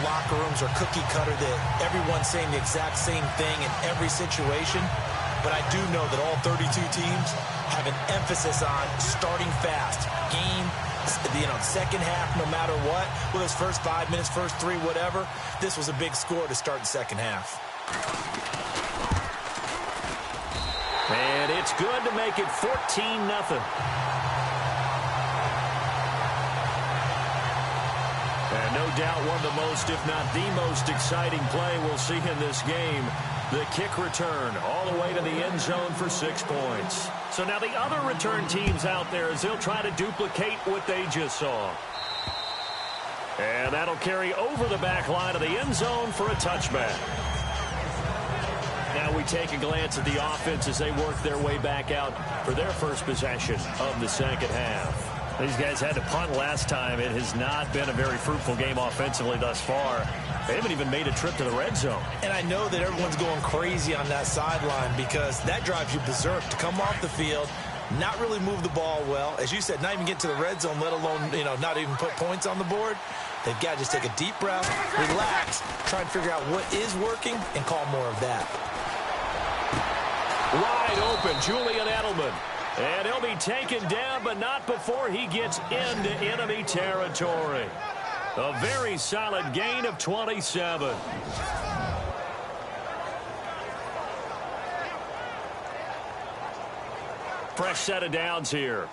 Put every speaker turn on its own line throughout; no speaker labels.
locker rooms are cookie cutter, that everyone's saying the exact same thing in every situation. But I do know that all 32 teams have an emphasis on starting fast. Game, second half, no matter what. Whether it's first 5 minutes, first 3, whatever. This was a big score to start the second half.
And it's good to make it 14-0. And no doubt one of the most, if not the most exciting play we'll see in this game. The kick return all the way to the end zone for 6 points. So now the other return teams out there, as they'll try to duplicate what they just saw. And that'll carry over the back line of the end zone for a touchback. Now we take a glance at the offense as they work their way back out for their first possession of the second half. These guys had to punt last time. It has not been a very fruitful game offensively thus far. They haven't even made a trip to the red zone.
And I know that everyone's going crazy on that sideline because that drives you berserk to come off the field, not really move the ball well. As you said, not even get to the red zone, let alone, not even put points on the board. They've got to just take a deep breath, relax, try and figure out what is working, and call more of that.
Wide open, Julian Edelman. And he'll be taken down, but not before he gets into enemy territory. A very solid gain of 27. Fresh set of downs here.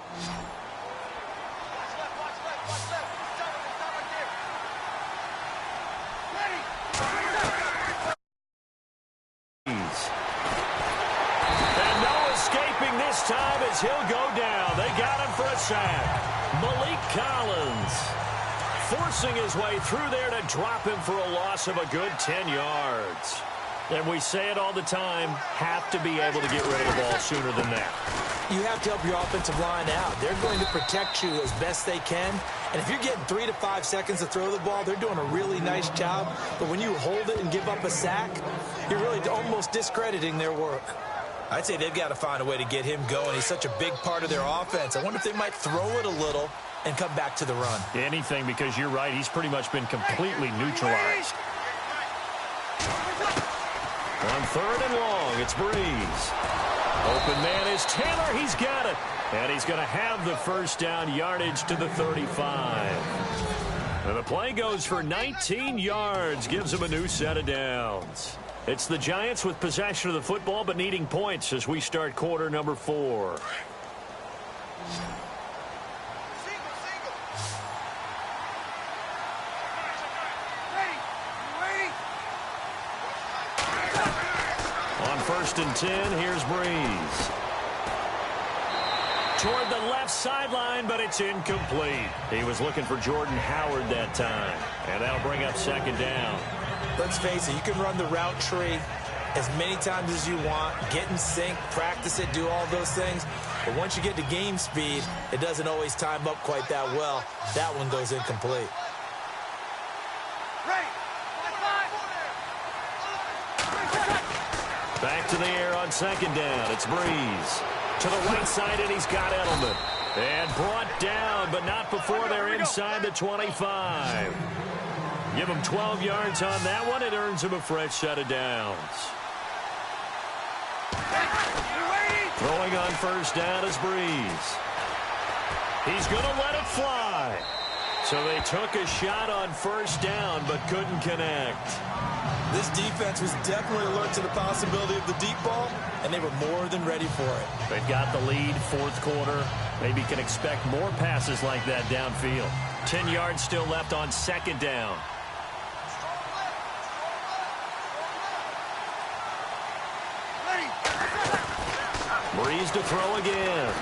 This time as he'll go down. They got him for a sack. Malik Collins forcing his way through there to drop him for a loss of a good 10 yards. And we say it all the time, have to be able to get rid of the ball sooner than that.
You have to help your offensive line out. They're going to protect you as best they can. And if you're getting 3 to 5 seconds to throw the ball, they're doing a really nice job. But when you hold it and give up a sack, you're really almost discrediting their work. I'd say they've got to find a way to get him going. He's such a big part of their offense. I wonder if they might throw it a little and come back to the run.
Anything, because you're right. He's pretty much been completely neutralized. On 3rd and long, it's Breeze. Open man is Taylor. He's got it. And he's going to have the first down yardage to the 35. And the play goes for 19 yards. Gives him a new set of downs. It's the Giants with possession of the football but needing points as we start quarter number 4. On 1st and 10, here's Breeze. Toward the left sideline, but it's incomplete. He was looking for Jordan Howard that time. And that'll bring up 2nd down.
Let's face it, you can run the route tree as many times as you want, get in sync, practice it, do all those things. But once you get to game speed, it doesn't always time up quite that well. That one goes incomplete.
Back to the air on 2nd down. It's Breeze. To the right side, and he's got Edelman. And brought down, but not before they're inside the 25. Give him 12 yards on that one. It earns him a fresh set of downs. Throwing on 1st down is Breeze. He's going to let it fly. So they took a shot on 1st down, but couldn't connect.
This defense was definitely alert to the possibility of the deep ball, and they were more than ready for it.
They've got the lead, 4th quarter. Maybe can expect more passes like that downfield. 10 yards still left on 2nd down. Breeze to throw again.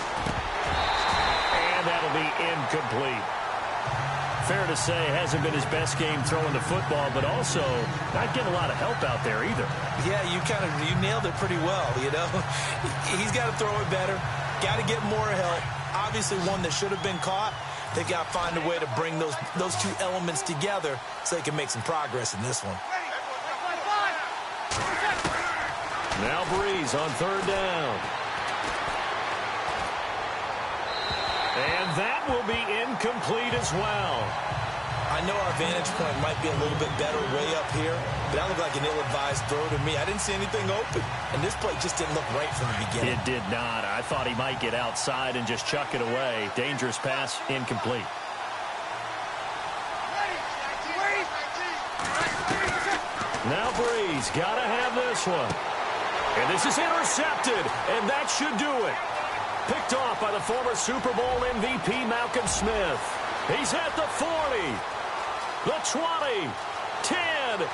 And that'll be incomplete. Fair to say, hasn't been his best game throwing the football, but also not getting a lot of help out there either.
Yeah, you nailed it pretty well, He's got to throw it better, got to get more help. Obviously one that should have been caught. They've got to find a way to bring those two elements together so they can make some progress in this one.
Now Breeze on 3rd down. And that will be incomplete as well.
I I know our vantage point might be a little bit better way up here, but that looked like an ill-advised throw to me. I didn't see anything open, and this play just didn't look right from the beginning.
It did not. I thought he might get outside and just chuck it away. Dangerous pass, incomplete. Now Breeze got to have this one. And this is intercepted, and that should do it. Picked off by the former Super Bowl MVP Malcolm Smith. He's at the 40, the 20, 10, 5,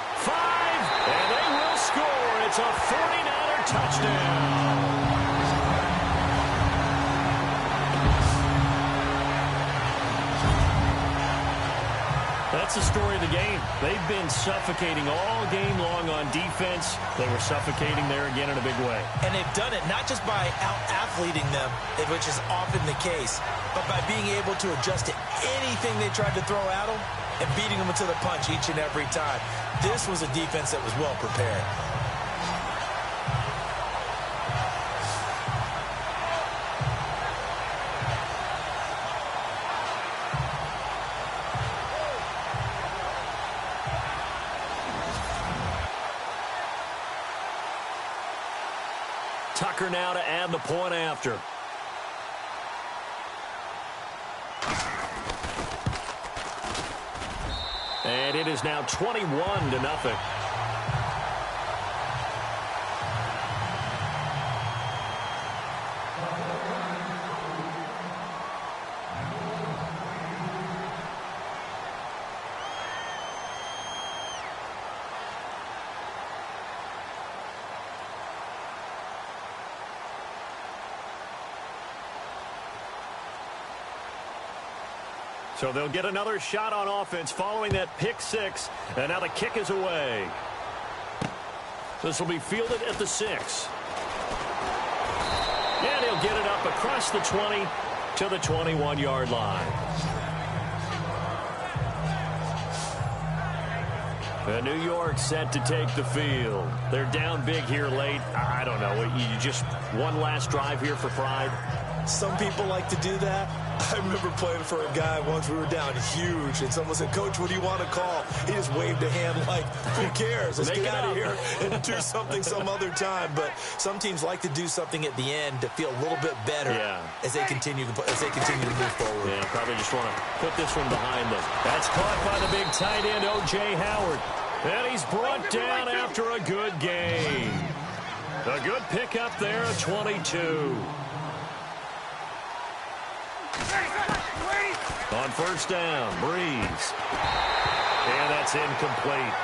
and they will score. It's a 49er touchdown. That's the story of the game. They've been suffocating all game long on defense. They were suffocating there again in a big way.
And they've done it not just by out-athleting them, which is often the case, but by being able to adjust to anything they tried to throw at them and beating them to the punch each and every time. This was a defense that was well prepared.
Tucker now to add the point after. And it is now 21-0. So they'll get another shot on offense following that pick six. And now the kick is away. This will be fielded at the 6. And he'll get it up across the 20 to the 21-yard line. And New York set to take the field. They're down big here late. I don't know. You just one last drive here for pride.
Some people like to do that. I remember playing for a guy once. We were down huge, and someone said, "Coach, what do you want to call?" He just waved a hand like, "Who cares? Let's get out of here and do something some other time." But some teams like to do something at the end to feel a little bit better as they continue to move forward.
Yeah, probably just want to put this one behind them. That's caught by the big tight end, O.J. Howard. And he's brought down after a good game. A good pickup there at 22. On first down, Breeze. And that's incomplete.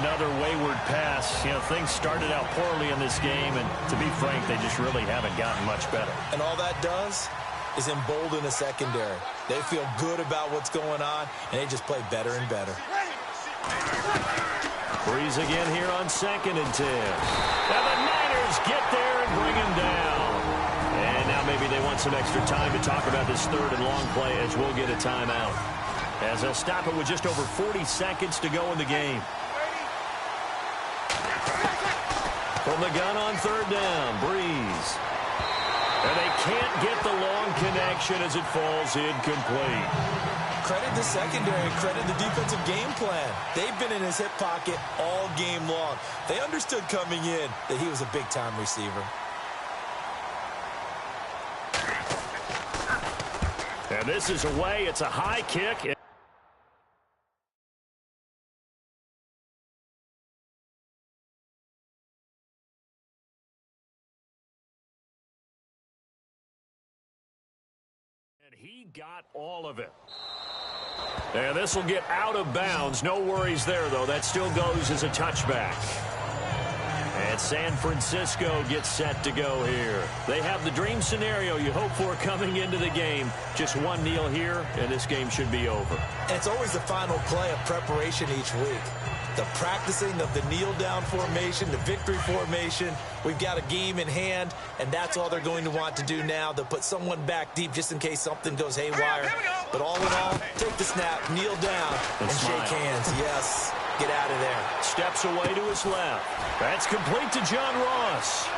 Another wayward pass. You know, things started out poorly in this game, and to be frank, they just really haven't gotten much better.
And all that does is embolden the secondary. They feel good about what's going on, and they just play better and better.
Breeze again here on 2nd and 10. Now the Niners get there and bring him down. And now maybe they want some extra time to talk about this 3rd and long play as we'll get a timeout. As they'll stop it with just over 40 seconds to go in the game. From the gun on 3rd down, Breeze. And they can't get the long connection as it falls incomplete.
Credit the secondary, credit the defensive game plan. They've been in his hip pocket all game long. They understood coming in that he was a big-time receiver.
And this is away. It's a high kick. And he got all of it. And this will get out of bounds. No worries there, though. That still goes as a touchback. And San Francisco gets set to go here. They have the dream scenario you hope for coming into the game. Just one kneel here, and this game should be over.
And it's always the final play of preparation each week. The practicing of the kneel-down formation, the victory formation. We've got a game in hand, and that's all they're going to want to do now. They'll put someone back deep just in case something goes haywire. But all in all, take the snap, kneel down, and shake hands. Yes. Get out of there.
Steps away to his left. That's complete to John Ross.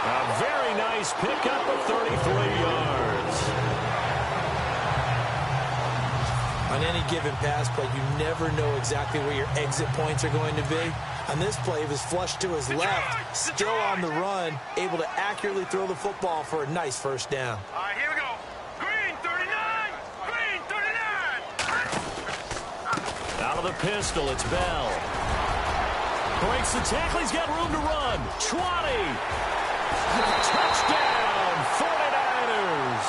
A very nice pickup of 33 yards.
On any given pass play, you never know exactly where your exit points are going to be. On this play, he was flushed to his left, still on the run, able to accurately throw the football for a nice first down.
All right, here we go. Green 39! Green 39!
Out of the pistol, it's Bell. Breaks the tackle, he's got room to run. 20! Touchdown, 49ers!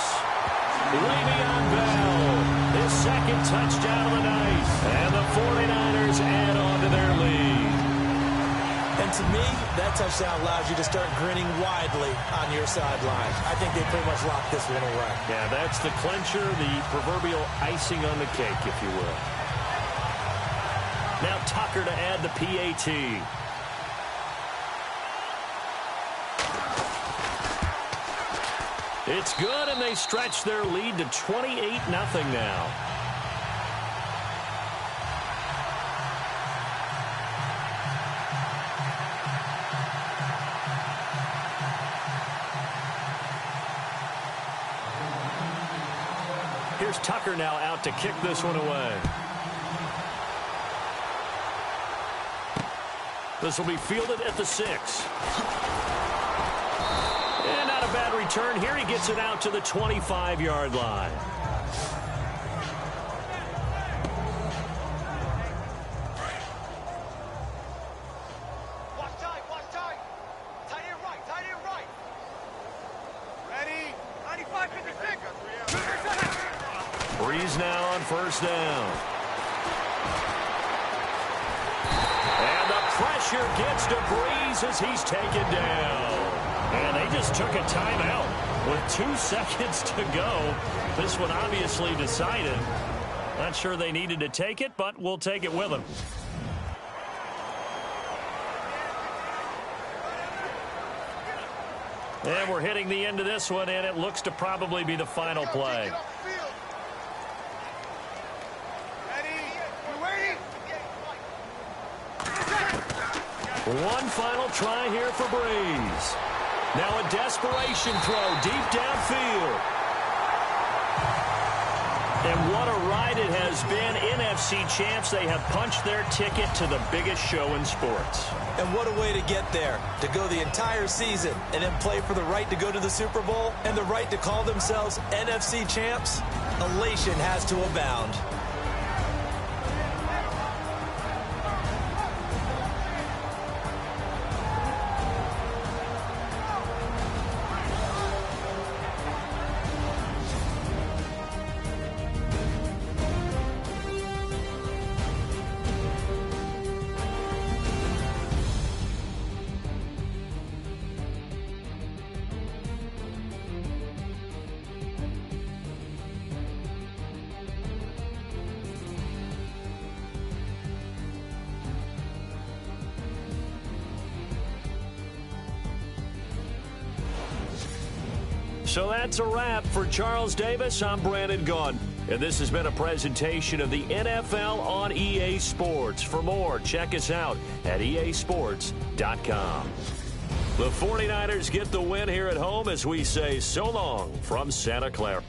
Way beyond Bell. His second touchdown of the night. And the 49ers add on to their lead.
And to me, that touchdown allows you to start grinning widely on your sideline. I think they pretty much locked this one away.
Yeah, that's the clincher, the proverbial icing on the cake, if you will. Now Tucker to add the PAT. It's good, and they stretch their lead to 28-0 now. Here's Tucker now out to kick this one away. This will be fielded at the 6. And not a bad return here. He gets it out to the 25-yard line.
Watch tight, watch tight. Tight end right. Ready? 95, 56.
Breeze now on first down. And the pressure gets to Breeze as he's taken down. And they just took a timeout with 2 seconds to go. This one obviously decided. Not sure they needed to take it, but we'll take it with them. And we're hitting the end of this one, and it looks to probably be the final play. One final try here for Breeze. Now a desperation throw deep downfield. And what a ride it has been. NFC champs, they have punched their ticket to the biggest show in sports.
And what a way to get there, to go the entire season and then play for the right to go to the Super Bowl and the right to call themselves NFC champs. Elation has to abound.
So that's a wrap for Charles Davis. I'm Brandon Gaudin. And this has been a presentation of the NFL on EA Sports. For more, check us out at easports.com. The 49ers get the win here at home as we say so long from Santa Clara.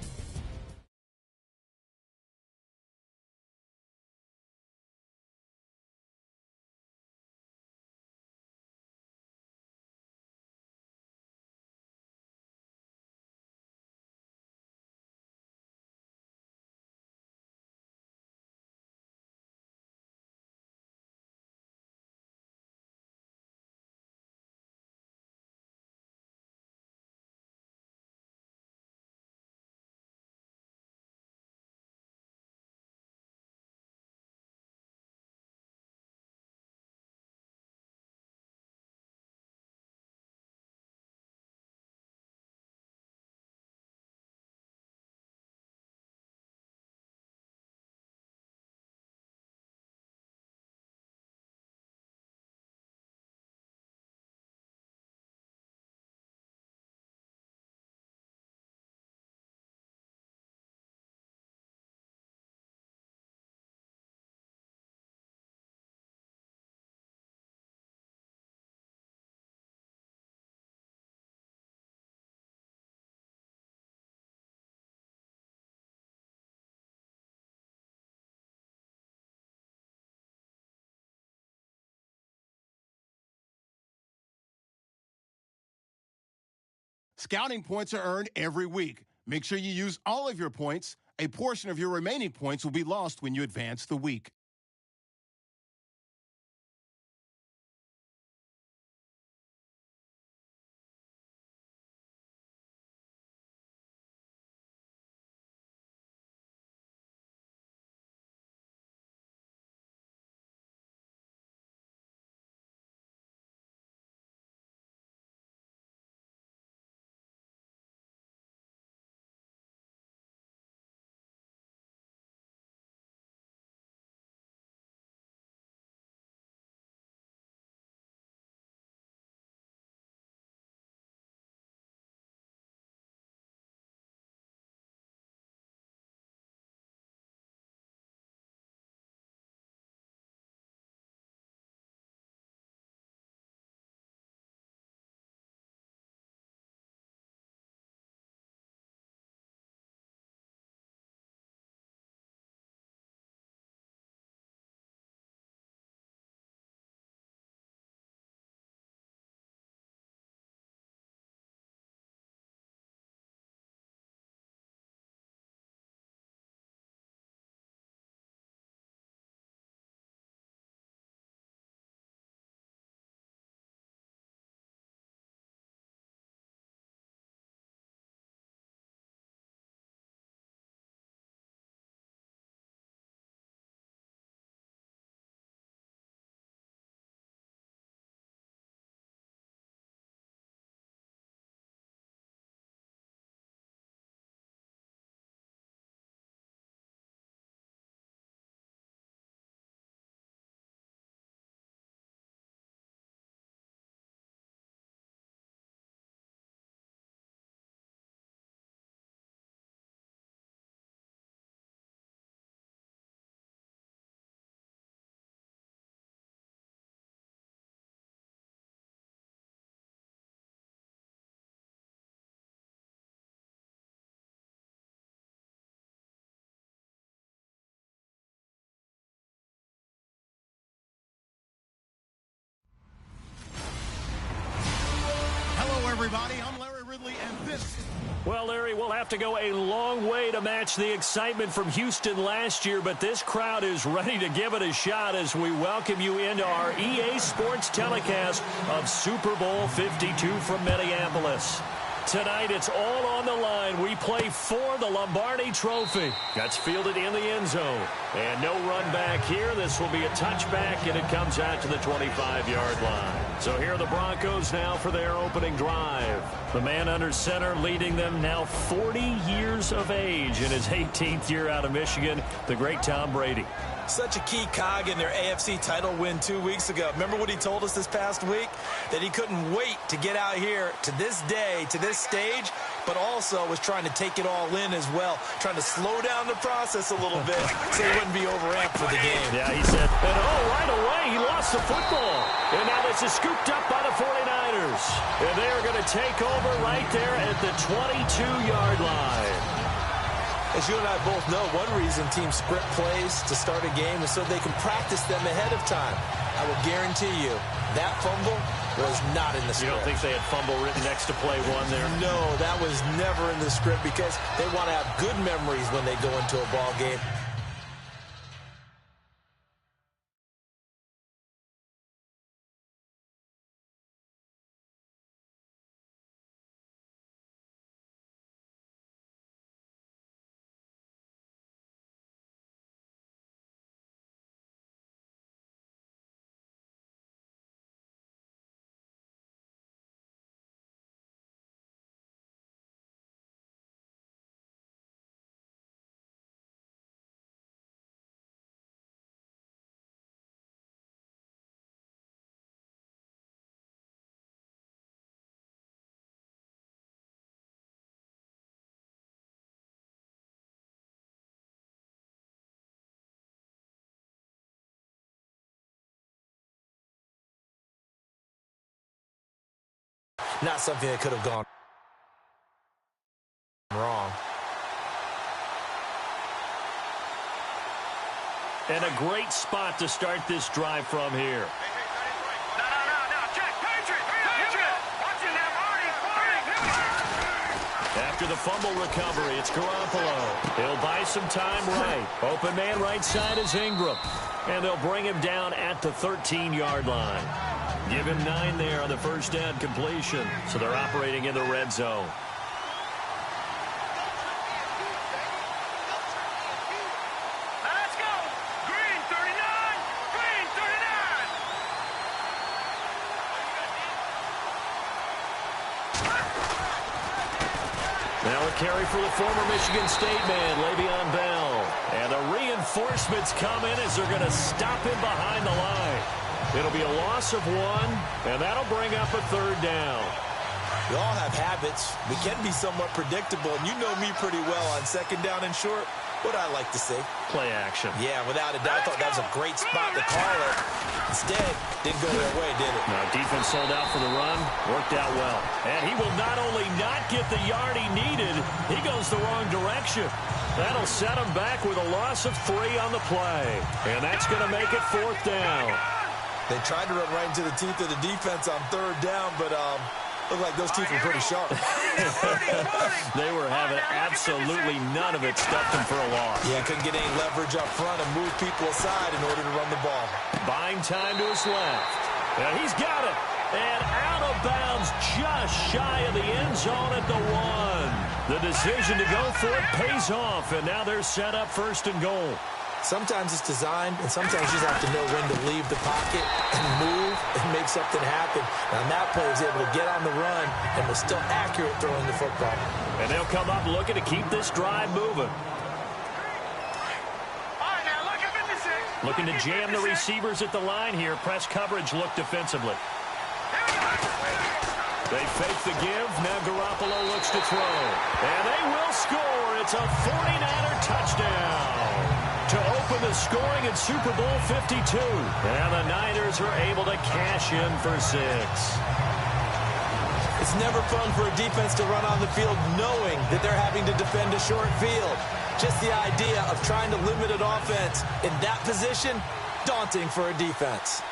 Scouting points are earned every week. Make sure you use all of your points. A portion of your remaining points will be lost when you advance the week. Everybody, I'm Larry Ridley, and this...
Well, Larry, we'll have to go a long way to match the excitement from Houston last year, but this crowd is ready to give it a shot as we welcome you into our EA Sports telecast of Super Bowl 52 from Minneapolis. Tonight, it's all on the line. We play for the Lombardi Trophy. That's fielded in the end zone. And no run back here. This will be a touchback, and it comes out to the 25-yard line. So here are the Broncos now for their opening drive. The man under center leading them now 40 years of age in his 18th year out of Michigan, the great Tom Brady.
Such a key cog in their AFC title win 2 weeks ago. Remember what he told us this past week? That he couldn't wait to get out here to this day, to this stage, but also was trying to take it all in as well, trying to slow down the process a little bit so he wouldn't be overamped for the game.
Yeah, he said, and right away, he lost the football. And now this is scooped up by the 49ers. And they are going to take over right there at the 22-yard line.
As you and I both know, one reason teams script plays to start a game is so they can practice them ahead of time. I will guarantee you that fumble was not in the script.
You don't think they had fumble written next to play one there?
No, that was never in the script because they want to have good memories when they go into a ball game. Not something that could have gone wrong.
And a great spot to start this drive from here.
No, Jack, Patriot! Watching that, Marty!
after the fumble recovery. It's Garoppolo. He'll buy some time right. Open man right side is Ingram. And they'll bring him down at the 13-yard line. Give him 9 there on the first down completion. So they're operating in the red zone.
Let's go. Green 39. Green 39.
Now a carry for the former Michigan State man, Le'Veon Bell. And the reinforcements come in as they're going to stop him behind the line. It'll be a loss of 1, and that'll bring up a third down.
We all have habits. We can be somewhat predictable, and you know me pretty well on second down and short. What I like to say?
Play action.
Yeah, without a doubt. I thought that was a great spot to call it. Instead, didn't go their way, did it?
Now, defense sold out for the run. Worked out well. And he will not only not get the yard he needed, he goes the wrong direction. That'll set him back with a loss of 3 on the play. And that's going to make it 4th down.
They tried to run right into the teeth of the defense on 3rd down, but looked like those teeth were pretty sharp.
They were having absolutely none of it, stuffed them for a loss.
Yeah, couldn't get any leverage up front and move people aside in order to run the ball.
Buying time to his left. And he's got it. And out of bounds just shy of the end zone at the 1. The decision to go for it pays off, and now they're set up 1st and goal.
Sometimes it's designed, and sometimes you just have to know when to leave the pocket and move and make something happen. And on that play, he was able to get on the run and was still accurate throwing the football.
And they'll come up looking to keep this drive moving.
All right, now look at 56.
Looking to jam the receivers at the line here. Press coverage look defensively. They fake the give. Now Garoppolo looks to throw. And they will score. It's a 49er touchdown to open the scoring in Super Bowl 52. And the Niners are able to cash in for 6.
It's never fun for a defense to run on the field knowing that they're having to defend a short field. Just the idea of trying to limit an offense in that position, daunting for a defense.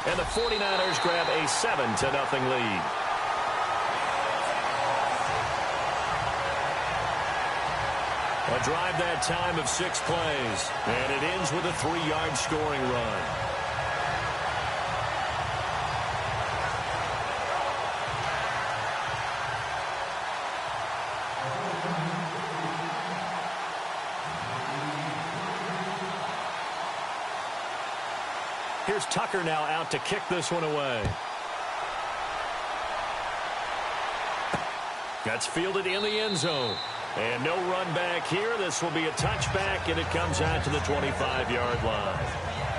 And the 49ers grab a 7-0 lead. A drive that time of 6 plays. And it ends with a 3-yard scoring run. Here's Tucker now out to kick this one away. That's fielded in the end zone. And no run back here. This will be a touchback, and it comes out to the 25-yard line.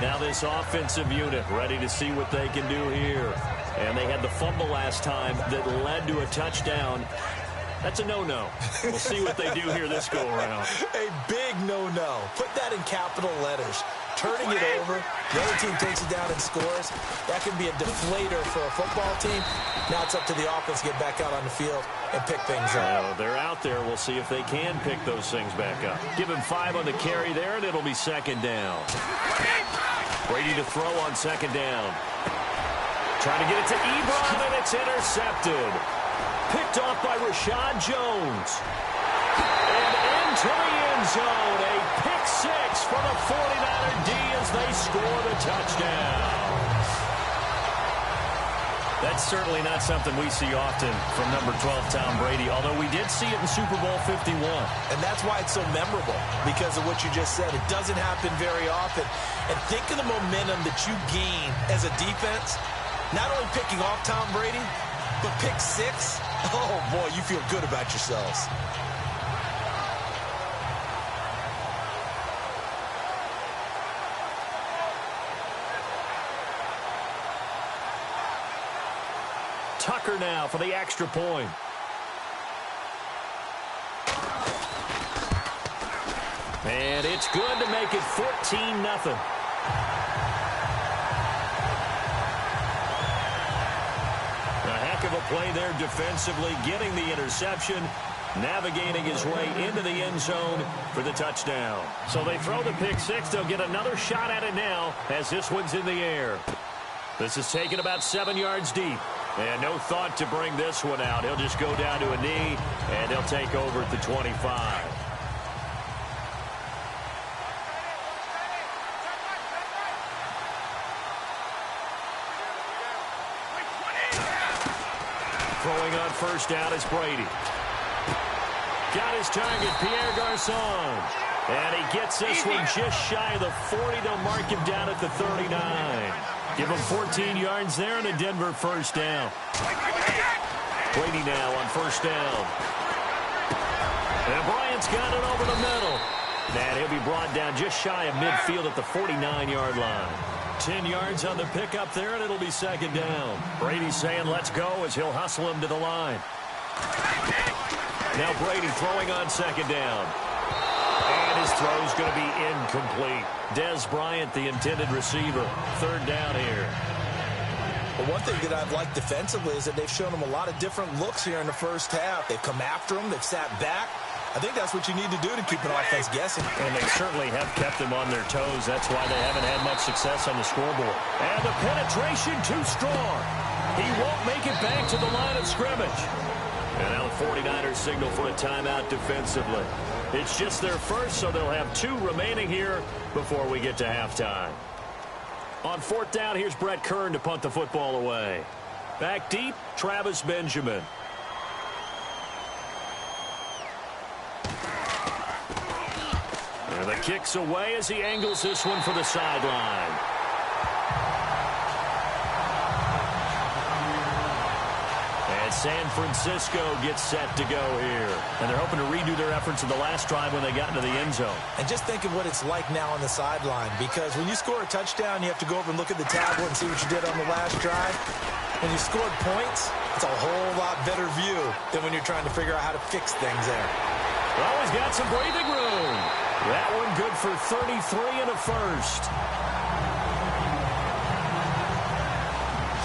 Now this offensive unit ready to see what they can do here. And they had the fumble last time that led to a touchdown. That's a no-no. We'll see what they do here this go-around.
A big no-no. Put that in capital letters. Turning it over, the other team takes it down and scores. That can be a deflator for a football team. Now it's up to the offense to get back out on the field and pick things up.
They're out there. We'll see if they can pick those things back up. Give him 5 on the carry there, and it'll be 2nd down. Brady to throw on 2nd down. Trying to get it to Ebron, and it's intercepted. Picked off by Rashad Jones. And into the end zone. A pick 6 for the 49er D as they score the touchdown. That's certainly not something we see often from number 12, Tom Brady, although we did see it in Super Bowl 51.
And that's why it's so memorable, because of what you just said. It doesn't happen very often. And think of the momentum that you gain as a defense, not only picking off Tom Brady, but pick 6. Oh, boy, you feel good about yourselves.
Tucker now for the extra point. And it's good to make it 14-0. A heck of a play there defensively, getting the interception, navigating his way into the end zone for the touchdown. So they throw the pick 6. They'll get another shot at it now as this one's in the air. This is taken about 7 yards deep. And no thought to bring this one out. He'll just go down to a knee, and they'll take over at the 25. Throwing on first down is Brady. Got his target, Pierre Garçon. And he gets this one just shy of the 40. They'll mark him down at the 39. Give him 14 yards there and a Denver first down. Brady now on first down. And Bryant's got it over the middle. And he'll be brought down just shy of midfield at the 49-yard line. 10 yards on the pickup there, and it'll be second down. Brady's saying let's go as he'll hustle him to the line. Now Brady throwing on second down. And his throw's going to be incomplete. Dez Bryant, the intended receiver. Third down here.
Well, one thing that I've liked defensively is that they've shown him a lot of different looks here in the first half. They've come after him. They've sat back. I think that's what you need to do to keep an offense guessing.
And they certainly have kept them on their toes. That's why they haven't had much success on the scoreboard. And the penetration too strong. He won't make it back to the line of scrimmage. And now the 49ers signal for a timeout defensively. It's just their first, so they'll have 2 remaining here before we get to halftime. On fourth down, here's Brett Kern to punt the football away. Back deep, Travis Benjamin. And the kick's away as he angles this one for the sideline. And San Francisco gets set to go here. And they're hoping to redo their efforts of the last drive when they got into the end zone.
And just think of what it's like now on the sideline, because when you score a touchdown, you have to go over and look at the tablet and see what you did on the last drive. When you scored points, it's a whole lot better view than when you're trying to figure out how to fix things there.
Well, he's got some breathing room. That one good for 33 and a first.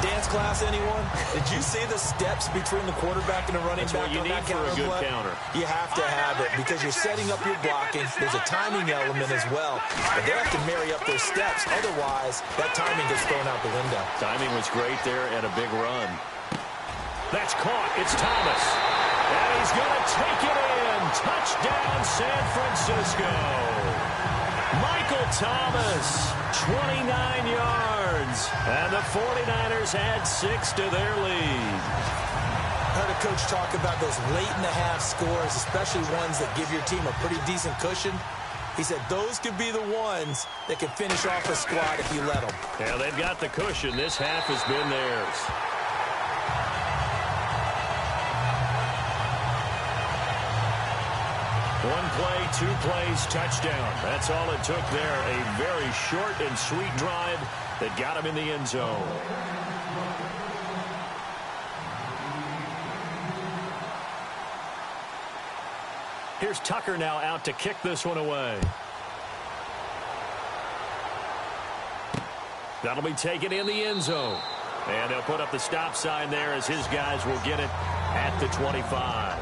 Dance class, anyone? Did you see the steps between the quarterback and the running back?
That's what you need for a good counter.
You have to have it because you're setting up your blocking. There's a timing element as well. But they have to marry up their steps. Otherwise, that timing gets thrown out the window.
Timing was great there and a big run. That's caught. It's Thomas. And he's going to take it in. Touchdown, San Francisco. Michael Thomas, 29 yards. And the 49ers add 6 to their lead.
I heard a coach talk about those late-in-the-half scores, especially ones that give your team a pretty decent cushion. He said those could be the ones that can finish off a squad if you let them.
Yeah, they've got the cushion. This half has been theirs. One play, 2 plays, touchdown. That's all it took there. A very short and sweet drive that got him in the end zone. Here's Tucker now out to kick this one away. That'll be taken in the end zone. And they'll put up the stop sign there as his guys will get it at the 25.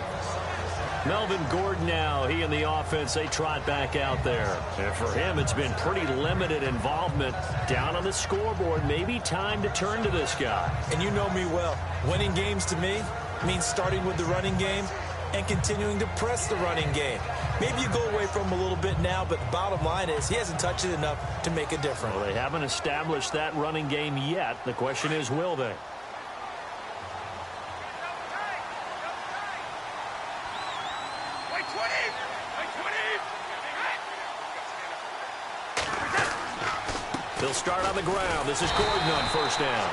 Melvin Gordon now, he and the offense, they trot back out there. And for him, it's been pretty limited involvement down on the scoreboard. Maybe time to turn to this guy.
And you know me well. Winning games to me means starting with the running game and continuing to press the running game. Maybe you go away from him a little bit now, but the bottom line is he hasn't touched it enough to make a difference.
Well, they haven't established that running game yet. The question is, will they? They'll start on the ground. This is Gordon on first down.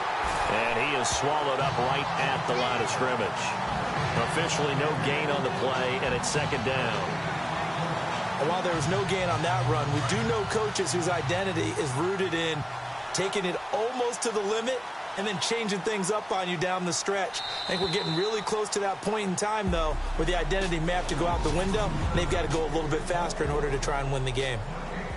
And he is swallowed up right at the line of scrimmage. Officially no gain on the play, and it's second down.
And while there was no gain on that run, we do know coaches whose identity is rooted in taking it almost to the limit and then changing things up on you down the stretch. I think we're getting really close to that point in time, though, where the identity map to go out the window, and they've got to go a little bit faster in order to try and win the game.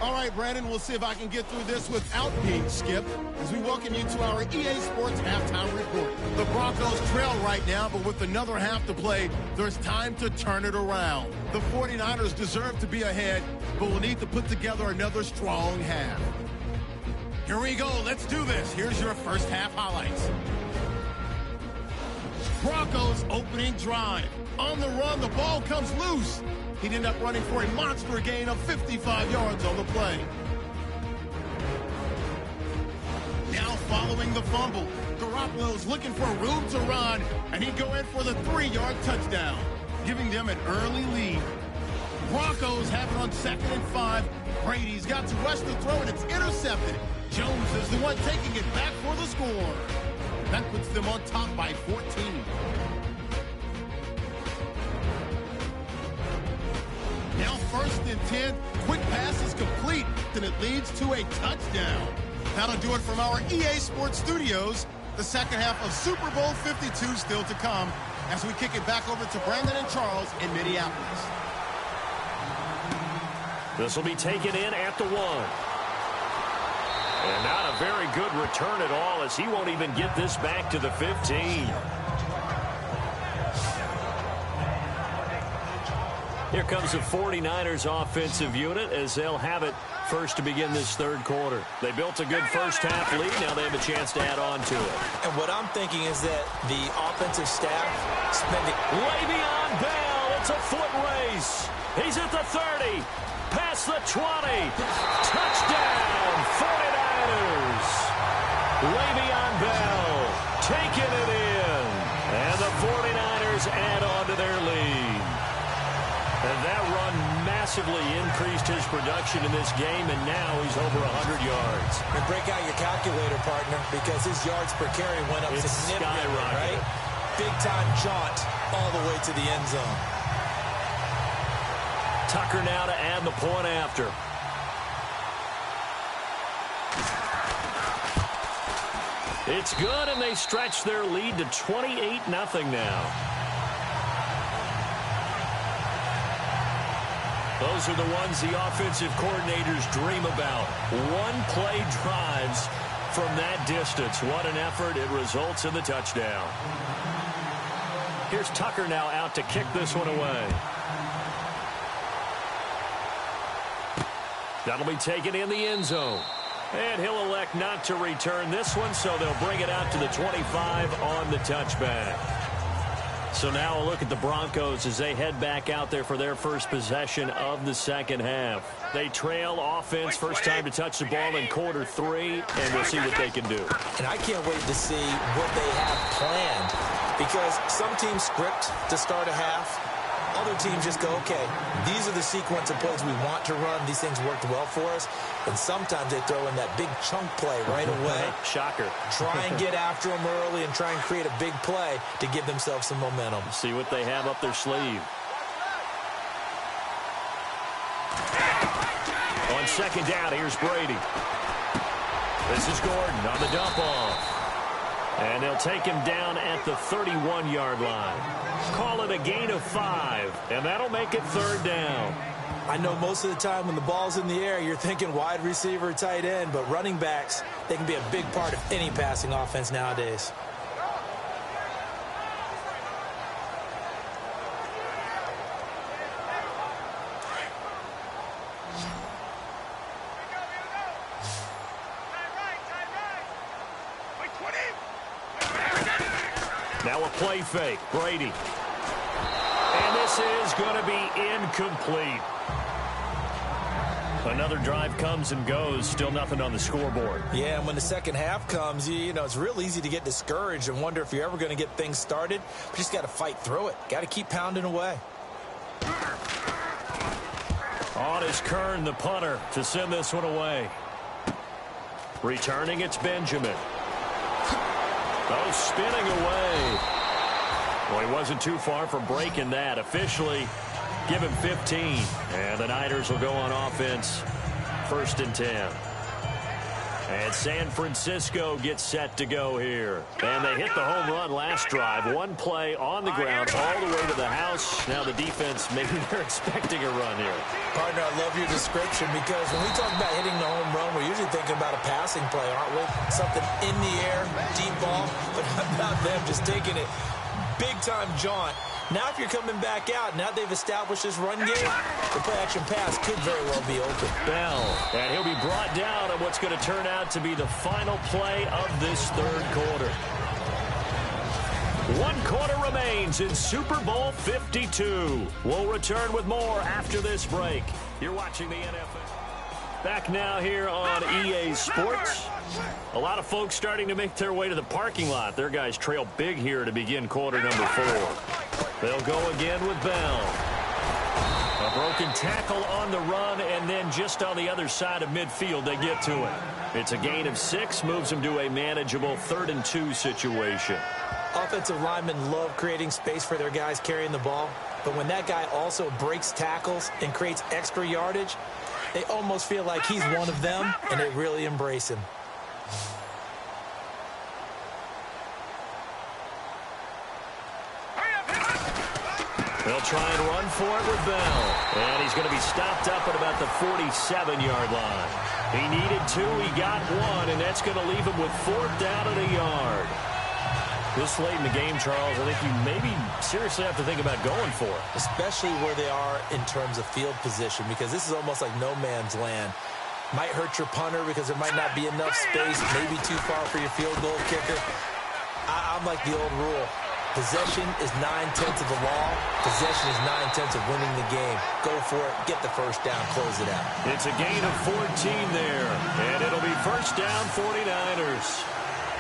All right, Brandon, we'll see if I can get through this without being skipped as we welcome you to our EA Sports Halftime Report. The Broncos trail right now, but with another half to play, there's time to turn it around. The 49ers deserve to be ahead, but will need to put together another strong half. Here we go. Let's do this. Here's your first half highlights. Broncos opening drive. On the run, the ball comes loose. He'd end up running for a monster gain of 55 yards on the play. Now following the fumble, Garoppolo's looking for room to run, and he'd go in for the 3-yard touchdown, giving them an early lead. Broncos have it on 2nd and 5. Brady's got to rush the throw, and it's intercepted. Jones is the one taking it back for the score. That puts them on top by 14. Now 1st and 10. Quick pass is complete, and it leads to a touchdown. That'll do it from our EA Sports Studios. The second half of Super Bowl 52 still to come as we kick it back over to Brandon and Charles in Minneapolis.
This will be taken in at the 1. And not a very good return at all, as he won't even get this back to the 15. Here comes the 49ers offensive unit as they'll have it first to begin this 3rd quarter. They built a good first half lead. Now they have a chance to add on to it.
And what I'm thinking is that the offensive staff spending...
Le'Veon Bell, it's a foot race. He's at the 30, past the 20. Touchdown, 49ers. Le'Veon Bell taking it in. And the 49ers add on to their lead. And that run massively increased his production in this game, and now he's over 100 yards.
And break out your calculator, partner, because his yards per carry went up significantly, right? Big-time jaunt all the way to the end zone.
Tucker now to add the point after. It's good, and they stretch their lead to 28-0 now. Those are the ones the offensive coordinators dream about. One-play drives from that distance. What an effort. It results in the touchdown. Here's Tucker now out to kick this one away. That'll be taken in the end zone. And he'll elect not to return this one, so they'll bring it out to the 25 on the touchback. So now a look at the Broncos as they head back out there for their first possession of the second half. They trail offense, first time to touch the ball in quarter 3, and we'll see what they can do.
And I can't wait to see what they have planned, because some teams script to start a half. Other teams just go, okay, these are the sequence of plays we want to run. These things worked well for us. And sometimes they throw in that big chunk play right away.
Shocker.
Try and get after them early and try and create a big play to give themselves some momentum.
See what they have up their sleeve. On second down, here's Brady. This is Gordon on the dump off. And they'll take him down at the 31-yard line. Call it a gain of 5, and that'll make it 3rd down.
I know most of the time when the ball's in the air, you're thinking wide receiver, tight end, but running backs, they can be a big part of any passing offense nowadays.
Now a play fake. Brady. And this is going to be incomplete. Another drive comes and goes. Still nothing on the scoreboard.
Yeah, and when the second half comes, you know, it's real easy to get discouraged and wonder if you're ever going to get things started. But you just got to fight through it. Got to keep pounding away.
On is Kern, the punter, to send this one away. Returning, it's Benjamin. Oh, spinning away. Well, he wasn't too far from breaking that. Officially, give him 15. And the Niners will go on offense, 1st and 10. And San Francisco gets set to go here. And they hit the home run last drive. One play on the ground all the way to the house. Now the defense, maybe they're expecting a run here.
Partner, I love your description, because when we talk about hitting the home run, we're usually thinking about a passing play, aren't we? Something in the air, deep ball. But how about them just taking it big-time jaunt? Now if you're coming back out, now they've established this run game, the play-action pass could very well be open.
Bell, and he'll be brought down on what's going to turn out to be the final play of this 3rd quarter. 1 quarter remains in Super Bowl 52. We'll return with more after this break. You're watching the NFL. Back now here on EA Sports. A lot of folks starting to make their way to the parking lot. Their guys trail big here to begin quarter number 4. They'll go again with Bell. A broken tackle on the run, and then just on the other side of midfield, they get to it. It's a gain of 6, moves them to a manageable 3rd and 2 situation.
Offensive linemen love creating space for their guys carrying the ball, but when that guy also breaks tackles and creates extra yardage, they almost feel like he's one of them, and they really embrace him.
They'll try and run for it with Bell. And he's going to be stopped up at about the 47-yard line. He needed 2, he got 1, and that's going to leave him with 4th down and a yard. This late in the game, Charles, I think you maybe seriously have to think about going for it.
Especially where they are in terms of field position, because this is almost like no man's land. Might hurt your punter because there might not be enough space, maybe too far for your field goal kicker. I'm like the old rule. Possession is 9/10 of the law. Possession is 9/10 of winning the game. Go for it. Get the first down. Close it out.
It's a gain of 14 there, and it'll be first down 49ers.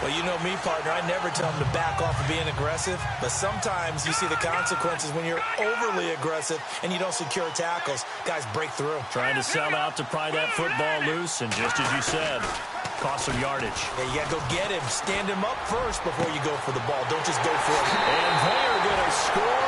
Well, you know me, partner. I never tell them to back off of being aggressive, but sometimes you see the consequences when you're overly aggressive and you don't secure tackles. Guys break through.
Trying to sell out to pry that football loose, and just as you said, cost some yardage.
Yeah, you got to go get him. Stand him up first before you go for the ball. Don't just go for it.
And they're going to score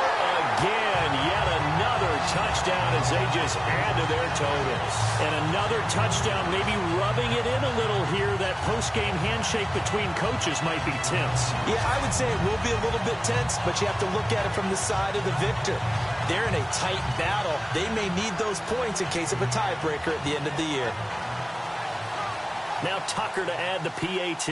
again. Yet another touchdown as they just add to their totals. And another touchdown, maybe rubbing it in a little here. That post-game handshake between coaches might be tense.
Yeah, I would say it will be a little bit tense, but you have to look at it from the side of the victor. They're in a tight battle. They may need those points in case of a tiebreaker at the end of the year.
Now Tucker to add the PAT.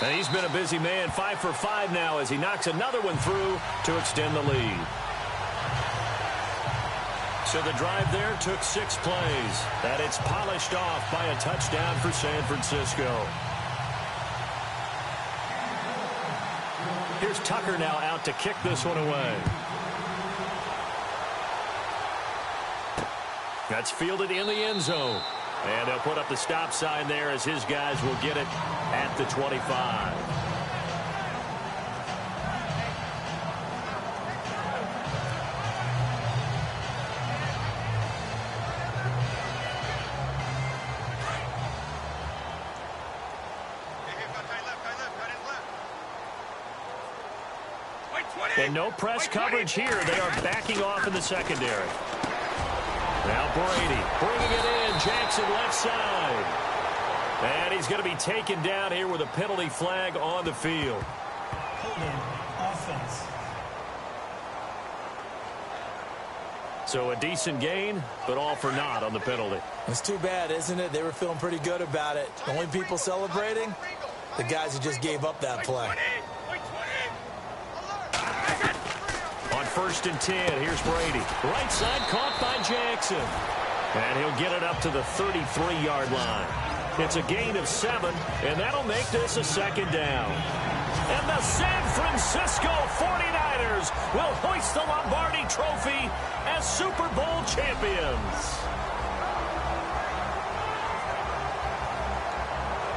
And he's been a busy man, 5 for 5 now as he knocks another one through to extend the lead. So the drive there took 6 plays. And it's polished off by a touchdown for San Francisco. Here's Tucker now out to kick this one away. That's fielded in the end zone. And they'll put up the stop sign there as his guys will get it at the 25. And no press coverage here. They are backing off in the secondary. Now Brady bringing it in. Jackson left side. And he's going to be taken down here with a penalty flag on the field.
Holding offense.
So a decent gain, but all for naught on the penalty.
It's too bad, isn't it? They were feeling pretty good about it. The only people celebrating, the guys who just gave up that play.
On 1st and 10, here's Brady. Right side caught by Jackson. And he'll get it up to the 33-yard line. It's a gain of 7, and that'll make this a 2nd down. And the San Francisco 49ers will hoist the Lombardi Trophy as Super Bowl champions.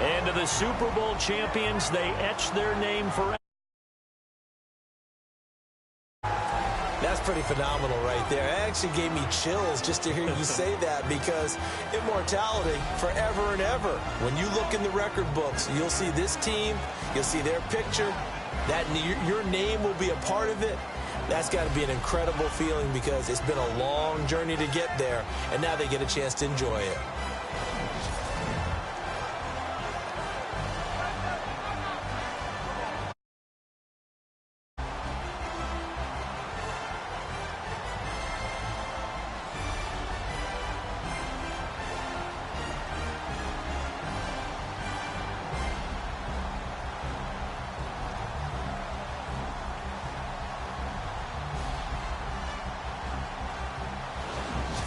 And to the Super Bowl champions, they etch their name forever.
That's pretty phenomenal right there. It actually gave me chills just to hear you say that, because immortality forever and ever. When you look in the record books, you'll see this team, you'll see their picture, that your name will be a part of it. That's got to be an incredible feeling, because it's been a long journey to get there, and now they get a chance to enjoy it.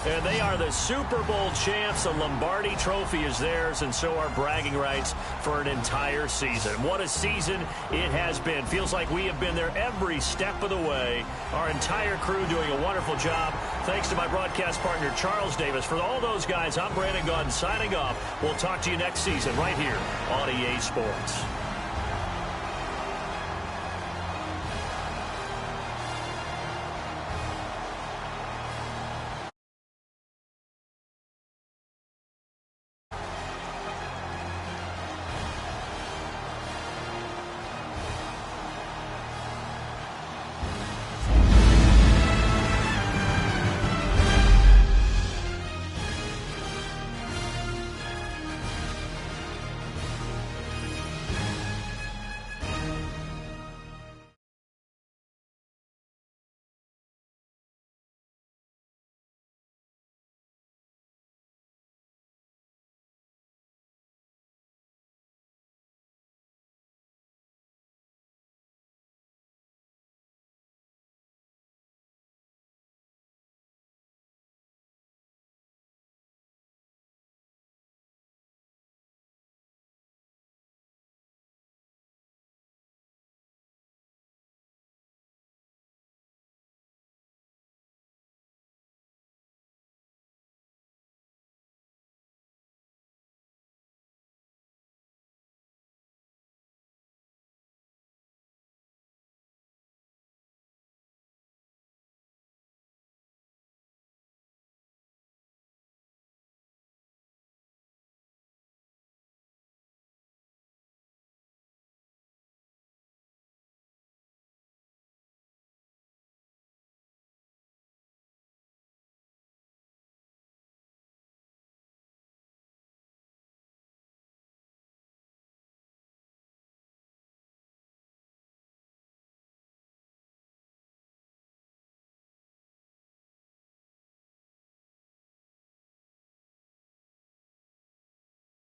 And they are the Super Bowl champs. The Lombardi Trophy is theirs, and so are bragging rights for an entire season. What a season it has been. Feels like we have been there every step of the way. Our entire crew doing a wonderful job. Thanks to my broadcast partner, Charles Davis. For all those guys, I'm Brandon Gaudin signing off. We'll talk to you next season right here on EA Sports.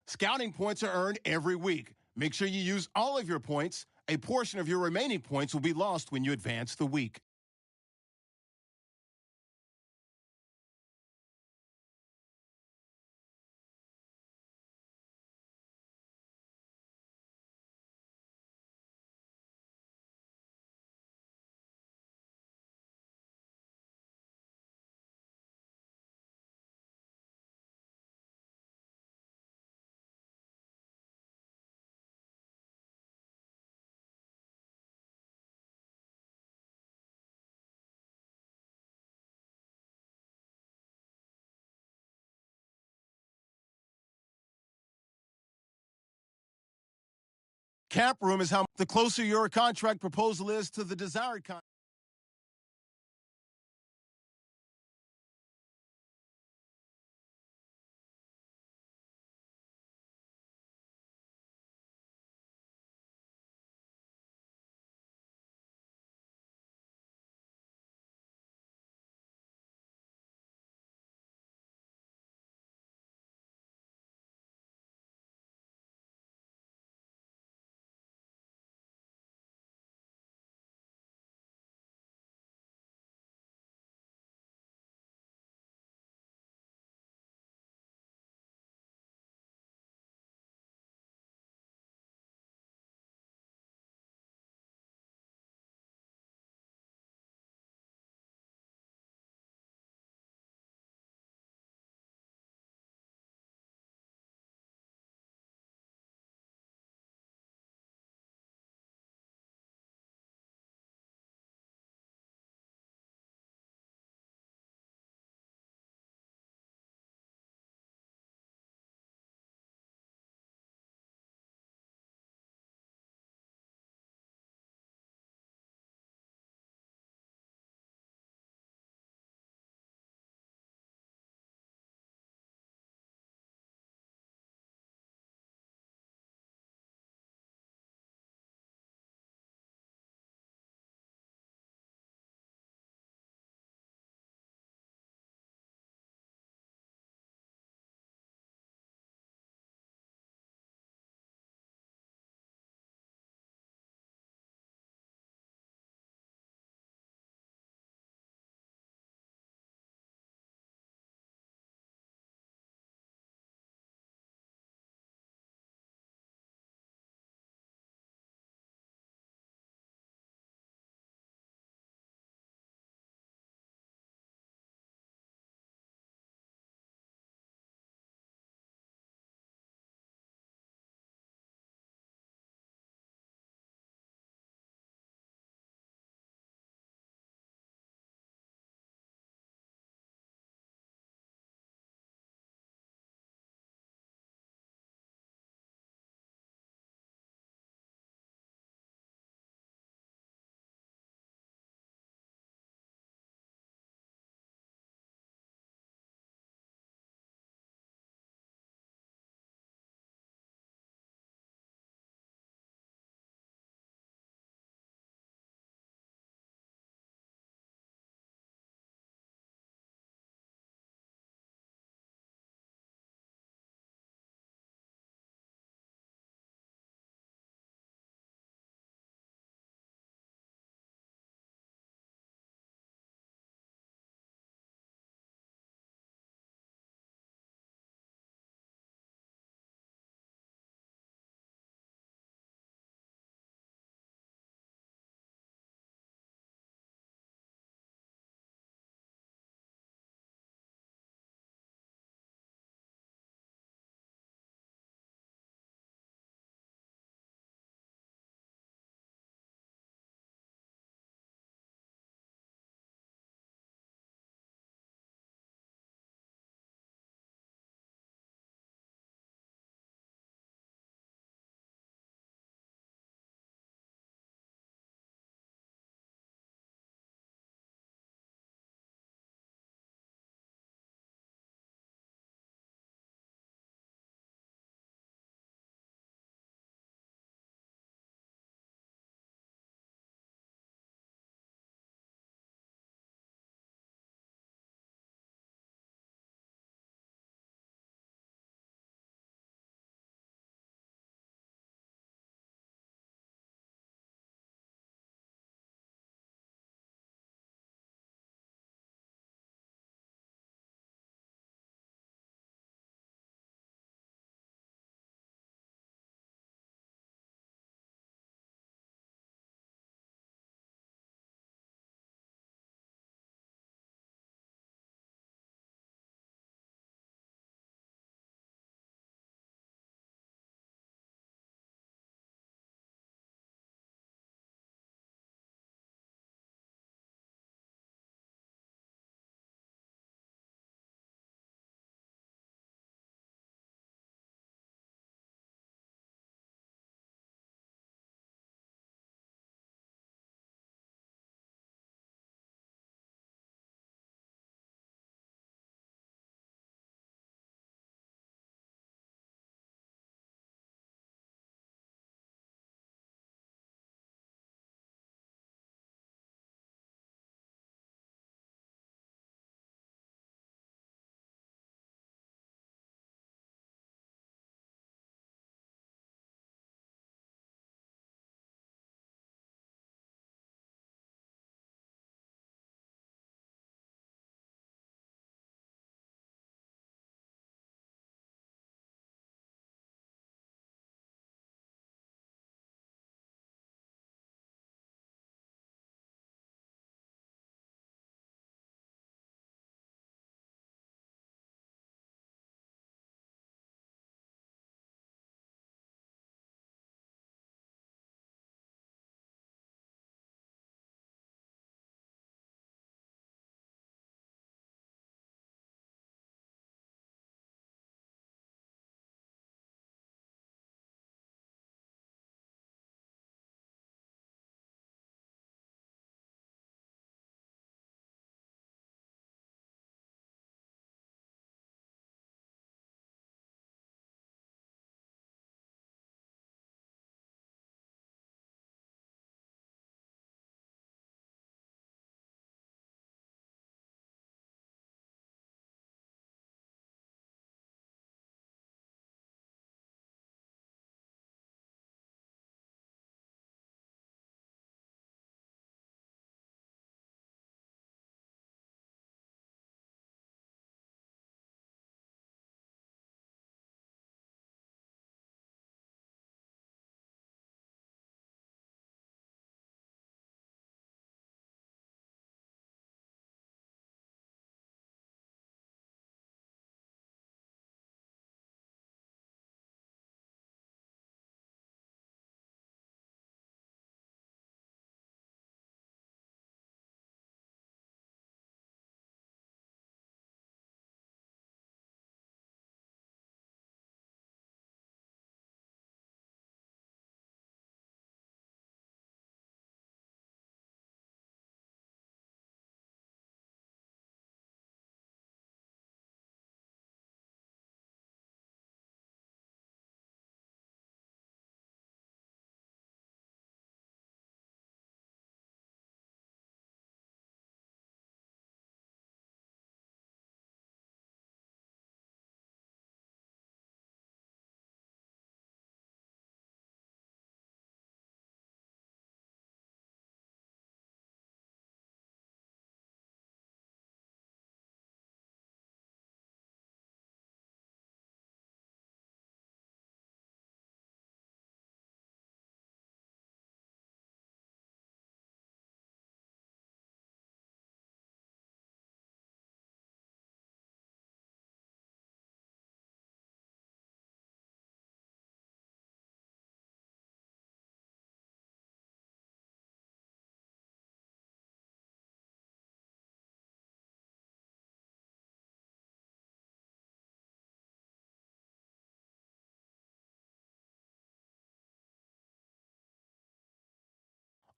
Scouting points are earned every week. Make sure you use all of your points. A portion of your remaining points will be lost when you advance the week. Cap room is how the closer your contract proposal is to the desired contract.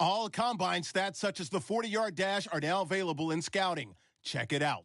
All combine stats such as the 40-yard dash are now available in scouting. Check it out.